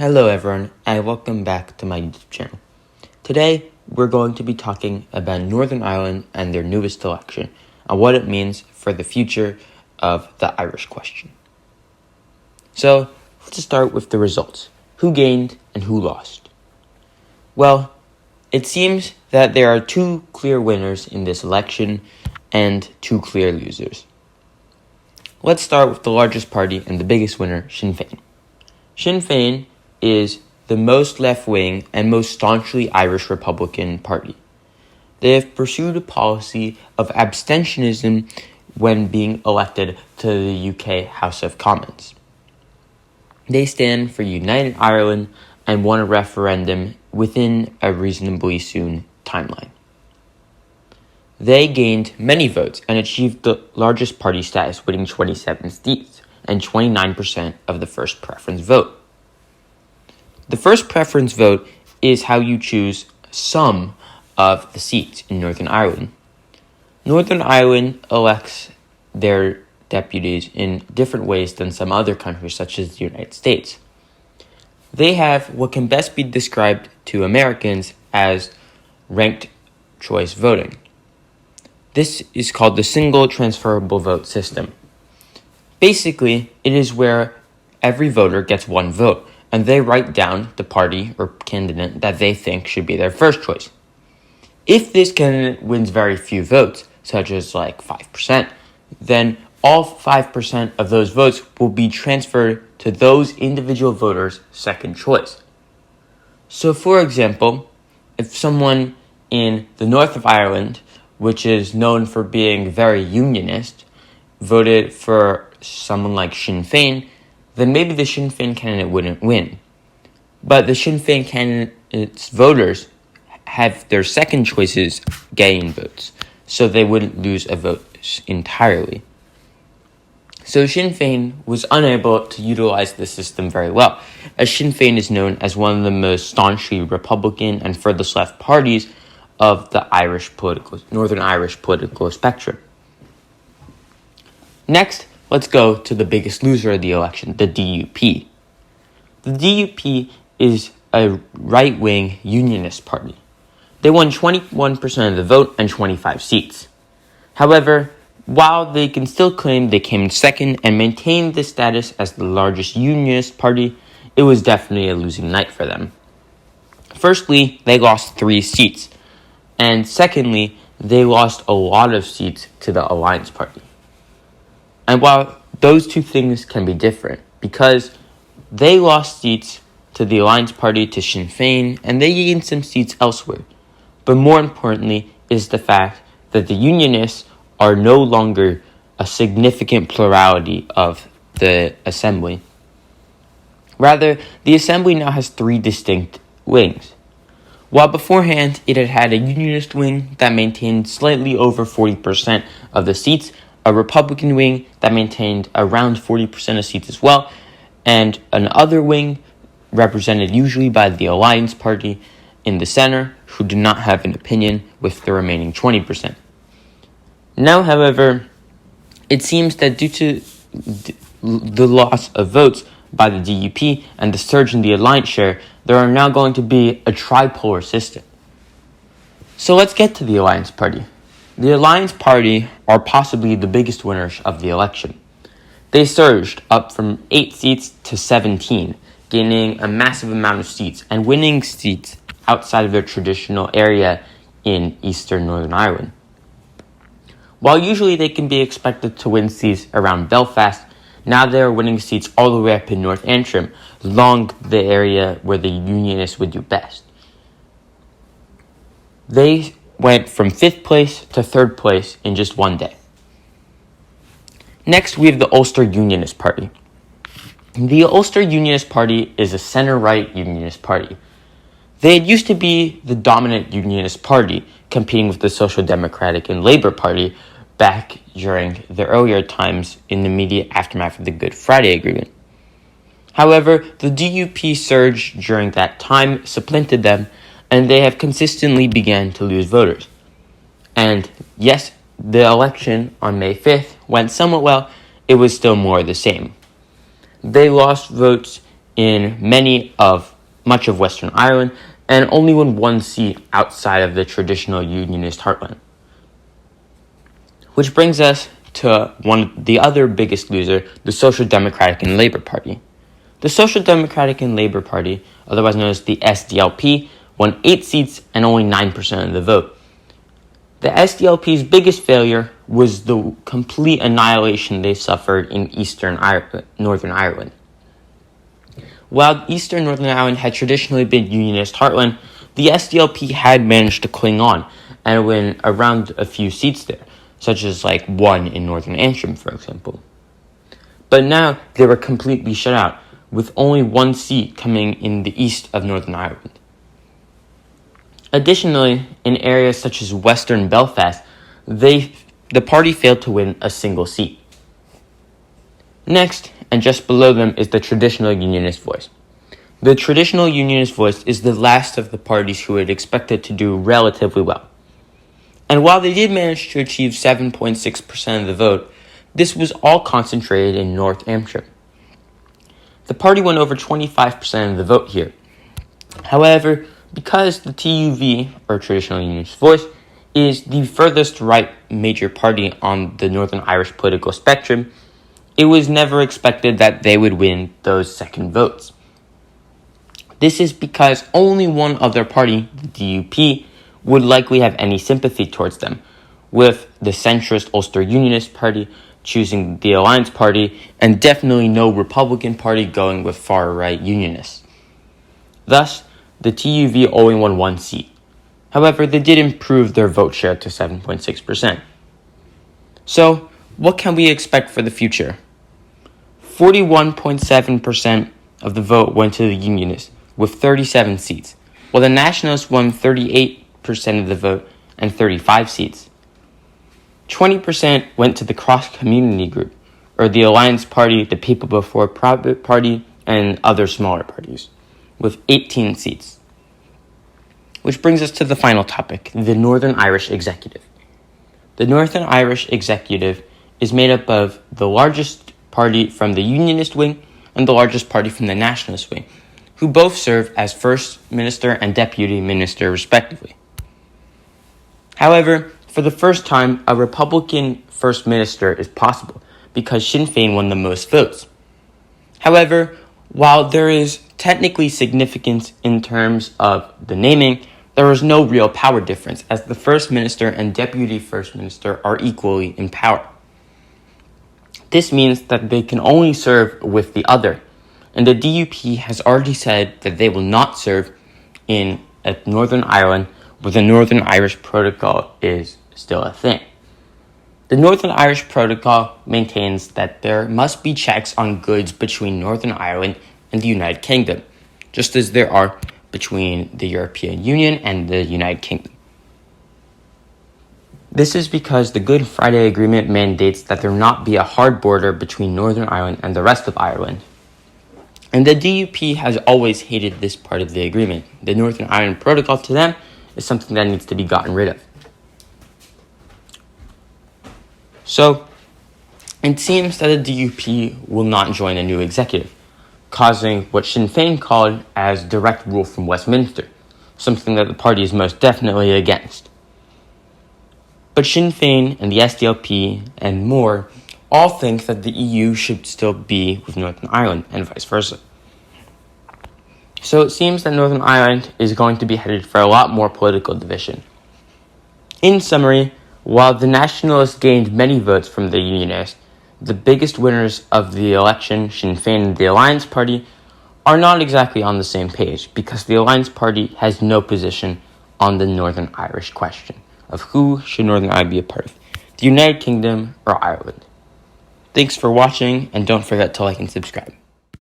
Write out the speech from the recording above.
Hello everyone, and welcome back to my YouTube channel. Today, we're going to be talking about Northern Ireland and their newest election, and what it means for the future of the Irish question. So, let's start with the results. Who gained and who lost? Well, it seems that there are two clear winners in this election and two clear losers. Let's start with the largest party and the biggest winner, Sinn Féin. Sinn Féin is the most left-wing and most staunchly Irish Republican party. They have pursued a policy of abstentionism when being elected to the UK House of Commons. They stand for United Ireland and want a referendum within a reasonably soon timeline. They gained many votes and achieved the largest party status, winning 27 seats and 29% of the first preference vote. The first preference vote is how you choose some of the seats in Northern Ireland. Northern Ireland elects their deputies in different ways than some other countries, such as the United States. They have what can best be described to Americans as ranked choice voting. This is called the single transferable vote system. Basically, it is where every voter gets one vote, and they write down the party or candidate that they think should be their first choice. If this candidate wins very few votes, such as like 5%, then all 5% of those votes will be transferred to those individual voters' second choice. So, for example, if someone in the north of Ireland, which is known for being very unionist, voted for someone like Sinn Féin, then maybe the Sinn Féin candidate wouldn't win. But the Sinn Féin candidate's voters have their second choices gain votes, so they wouldn't lose a vote entirely. So Sinn Féin was unable to utilize the system very well, as Sinn Féin is known as one of the most staunchly Republican and furthest left parties of the Northern Irish political spectrum. Next, let's go to the biggest loser of the election, the DUP. The DUP is a right-wing unionist party. They won 21% of the vote and 25 seats. However, while they can still claim they came second and maintained this status as the largest unionist party, it was definitely a losing night for them. Firstly, they lost 3 seats. And secondly, they lost a lot of seats to the Alliance Party. And while those two things can be different, because they lost seats to the Alliance Party, to Sinn Féin, and they gained some seats elsewhere. But more importantly is the fact that the Unionists are no longer a significant plurality of the Assembly. Rather, the Assembly now has 3 distinct wings. While beforehand it had had a Unionist wing that maintained slightly over 40% of the seats, a Republican wing that maintained around 40% of seats as well, and an other wing represented usually by the Alliance Party in the center, who did not have an opinion with the remaining 20%. Now, however, it seems that due to the loss of votes by the DUP and the surge in the Alliance share, there are now going to be a tripolar system. So let's get to the Alliance Party. The Alliance Party are possibly the biggest winners of the election. They surged up from 8 seats to 17, gaining a massive amount of seats and winning seats outside of their traditional area in eastern Northern Ireland. While usually they can be expected to win seats around Belfast, now they are winning seats all the way up in North Antrim, along the area where the Unionists would do best. They went from 5th place to 3rd place in just one day. Next, we have the Ulster Unionist Party. The Ulster Unionist Party is a center-right unionist party. They had used to be the dominant unionist party, competing with the Social Democratic and Labour Party back during the earlier times in the immediate aftermath of the Good Friday Agreement. However, the DUP surge during that time supplanted them, and they have consistently began to lose voters. And yes, the election on May 5th went somewhat well. It was still more of the same. They lost votes in much of Western Ireland and only won one seat outside of the traditional Unionist heartland. Which brings us to the other biggest loser, the Social Democratic and Labour Party. The Social Democratic and Labour Party, otherwise known as the SDLP, won 8 seats and only 9% of the vote. The SDLP's biggest failure was the complete annihilation they suffered in Northern Ireland. While Eastern Northern Ireland had traditionally been Unionist heartland, the SDLP had managed to cling on and win around a few seats there, such as one in Northern Antrim, for example. But now they were completely shut out, with only one seat coming in the east of Northern Ireland. Additionally, in areas such as Western Belfast, the party failed to win a single seat. Next, and just below them, is the Traditional Unionist Voice. The Traditional Unionist Voice is the last of the parties who had expected to do relatively well. And while they did manage to achieve 7.6% of the vote, this was all concentrated in North Antrim. The party won over 25% of the vote here. However, because the TUV, or Traditional Unionist Voice, is the furthest right major party on the Northern Irish political spectrum, it was never expected that they would win those second votes. This is because only one other party, the DUP, would likely have any sympathy towards them, with the centrist Ulster Unionist Party choosing the Alliance Party, and definitely no Republican Party going with far-right Unionists. Thus, the TUV only won one seat. However, they did improve their vote share to 7.6%. So, what can we expect for the future? 41.7% of the vote went to the Unionists, with 37 seats, while the Nationalists won 38% of the vote and 35 seats. 20% went to the cross-community group, or the Alliance Party, the People Before Profit Party, and other smaller parties, with 18 seats. Which brings us to the final topic, the Northern Irish Executive. The Northern Irish Executive is made up of the largest party from the Unionist wing and the largest party from the Nationalist wing, who both serve as First Minister and Deputy Minister respectively. However, for the first time, a Republican First Minister is possible because Sinn Féin won the most votes. However, while there is technically significance in terms of the naming, there is no real power difference as the First Minister and Deputy First Minister are equally in power. This means that they can only serve with the other, and the DUP has already said that they will not serve in Northern Ireland where the Northern Irish Protocol is still a thing. The Northern Irish Protocol maintains that there must be checks on goods between Northern Ireland and the United Kingdom, just as there are between the European Union and the United Kingdom. This is because the Good Friday Agreement mandates that there not be a hard border between Northern Ireland and the rest of Ireland. And the DUP has always hated this part of the agreement. The Northern Ireland Protocol to them is something that needs to be gotten rid of. So, it seems that the DUP will not join a new executive, causing what Sinn Féin called as direct rule from Westminster, something that the party is most definitely against. But Sinn Féin and the SDLP and more all think that the EU should still be with Northern Ireland and vice versa. So it seems that Northern Ireland is going to be headed for a lot more political division. In summary, while the Nationalists gained many votes from the Unionists, the biggest winners of the election, Sinn Féin and the Alliance Party, are not exactly on the same page because the Alliance Party has no position on the Northern Irish question of who should Northern Ireland be a part of, the United Kingdom or Ireland. Thanks for watching, and don't forget to like and subscribe.